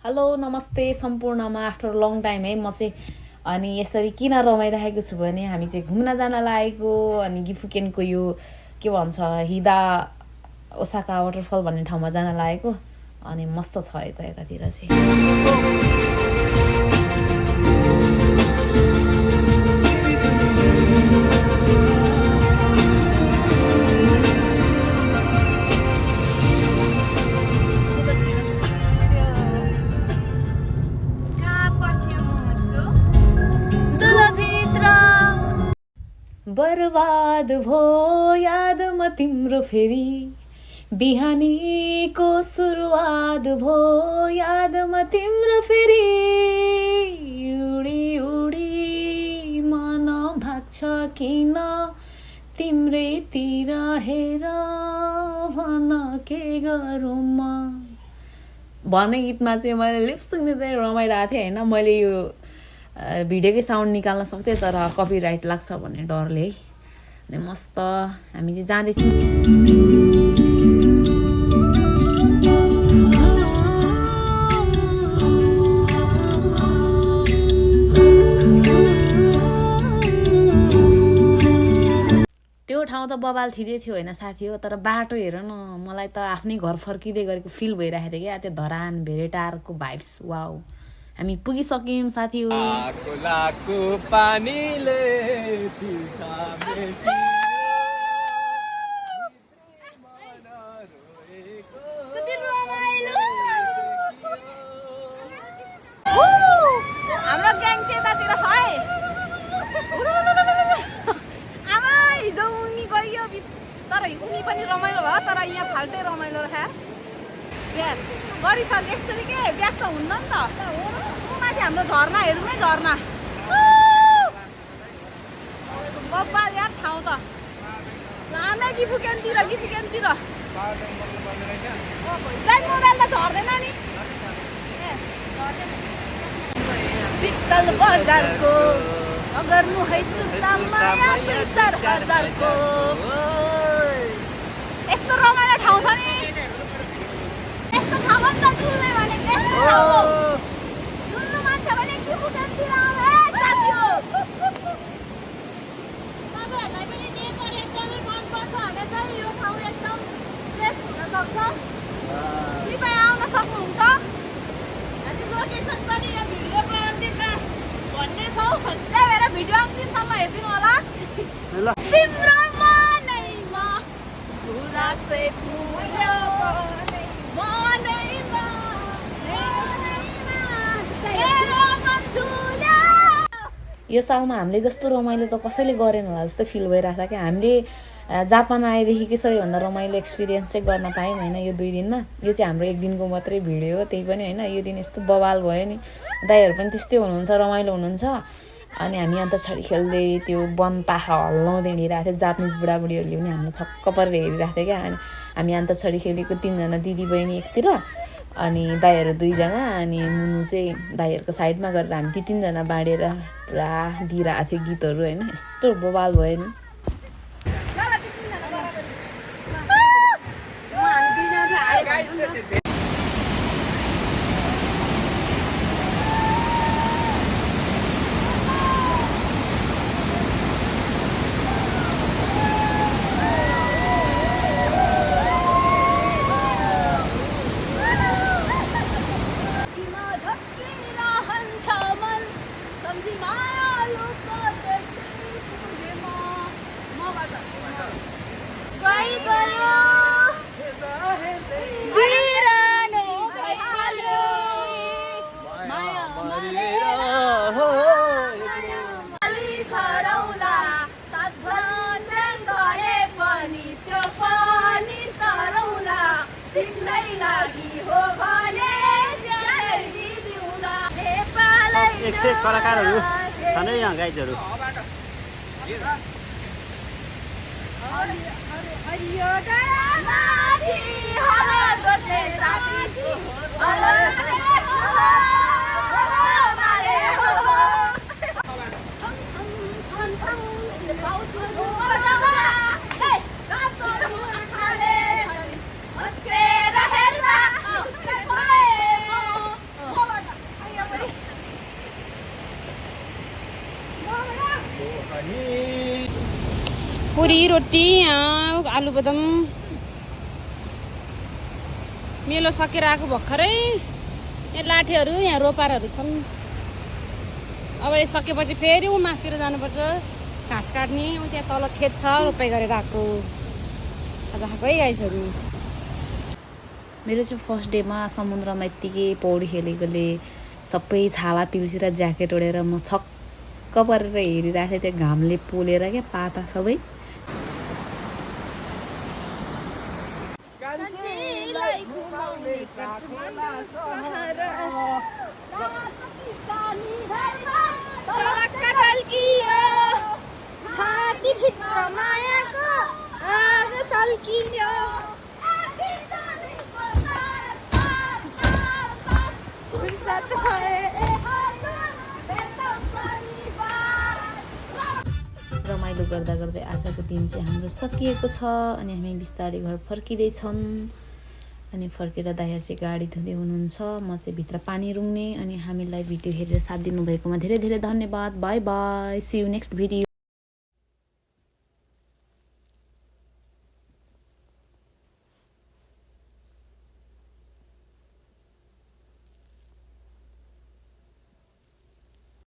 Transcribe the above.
hello नमस्ते सम्पूर्णमा after long time है म चाहिँ अनि यसरी किन रमाइरहेको छु भने हामी चाहिँ घुम्न जान लागेको अनि गिफुकेनको यो के भन्छ हिदा ओसाका वाटरफल भन्ने ठाउँमा जान लागेको अनि मस्त छ यतातिर चाहिँ बर्बाद भो यादमा तिम्रो फेरि बिहानीको सुरुवात भो यादमा तिम्रो फेरि उडी उडी मन भाग्छ किन तिम्रैतिर हेर भन के गरौँ म भन्ने गीतमा चाहिँ मैले लिपसिङ चाहिँ रमाइरहेको थिएँ होइन मैले यो भिडियोकै साउन्ड निकाल्न सक्थेँ तर कपिराइट लाग्छ भन्ने डरले है अनि मस्त हामी चाहिँ जाँदैछौँ त्यो ठाउँ त बबाल थिँदै थियो होइन साथी हो तर बाटो हेर न मलाई त आफ्नै घर फर्किँदै गरेको फिल भइरहेको थियो क्या त्यो धरान भेरेटारको भाइब्स वाउ हामी पुगिसक्यौँ साथी हो पानीले हाम्रो ग्याङ चाहिँ यतातिर है आमा हिजो उनी गयो तर उनी पनि रमाइलो भयो तर यहाँ फाल्टै रमाइलो रह्यो गरिसके यसरी के ब्याग त हुन्न नि त माथि हाम्रो झर्ना हेर्नु नै झर्ना बब्बा यार ठाउँ त लामै गिफुकेनतिर मोबाइल त झर्दैन नि पित्तल बजारको अगर्नु है सुत्ता माया 7000को यस्तो रमाइलो ठाउँ छ नि यस्तो ठाउँमा त डुल्ने भनेको यस्तो ठाउँ हो डुल्नु मन छ भने गिफुकेनतिर आऊ है साथी हो तपाईहरुलाई पनि नेचर एकदमै मन पर्छ भने चाहिँ यो ठाउँ एकदम बेस्ट हुन सक्छ कृपया आउन सक्नुहुन्छ हामी लोकेसन पनि यो भिडियोको अन्तिममा भन्ने छौ त्यही भएर भिडियो अन्तिमसम्म हेरिदिनु होला तिम्रो मनैमा कुरा चाहिँ फुल्यो मनैमा मेरो मन झुल्यो यो सालमा हामीले जस्तो रमाइलो त कसैले गरेन होला जस्तो फिल भइरहेको छ क्या हामीले जापान आएदेखिकै सबैभन्दा रमाइलो एक्सपिरियन्स चाहिँ गर्न पायौँ होइन यो 2 दिनमा यो चाहिँ हाम्रो 1 दिनको मात्रै भिडियो हो त्यही पनि होइन यो दिन यस्तो बवाल भयो नि दाइहरू पनि त्यस्तै हुनुहुन्छ रमाइलो हुनुहुन्छ अनि हामी अन्तर्छडी खेल्दै त्यो वन पाखा हल्लाउँदै हिँडिरहेको थियो जापानिज बुढाबुढीहरूले पनि हामीलाई छक्क परेर हेरिरहेको थियो क्या अनि हामी अन्तर्छडी खेलेको 3 जना दिदी बहिनी एकतिर अनि दाइहरू 2 जना अनि मुनु चाहिँ दाइहरूको साइडमा गरेर हामी ती 3 जना बाँडेर पुरा दिइरहेको थियो गीतहरू होइन यस्तो बवाल भयो नि एक कलाकारहरू छन् है यहाँ गाइडहरू पुरी रोटी आलु बदम मेलो सकेर आएको भर्खरै यहाँ लाठीहरू यहाँ रोपारहरू छन् अब यो सकेपछि फेरि ऊ माथितिर जानुपर्छ घाँस काट्ने ऊ त्यहाँ तल खेत छ रोपाइ गरेर आएको आज आएकै गाइसहरू मेरो चाहिँ फर्स्ट डेमा समुद्रमा यत्तिकै पौडी खेलेकोले सबै छाला पिल्सेर ज्याकेट ओढेर म छक्क परेर हेरिरहेको थिएँ त्यो घामले पोलेर क्या पाता सबै रमाइलो गर्दा गर्दै आजको दिन चाहिँ हाम्रो सकिएको छ अनि हामी बिस्तारै घर फर्किँदैछौँ अनि फर्केर दाइहरू चाहिँ गाडी धुँदै हुनुहुन्छ म चाहिँ भित्र पानी रुङ्ने अनि हामीलाई भिडियो हेरेर साथ दिनुभएकोमा धेरै धेरै धन्यवाद bye bye see you next video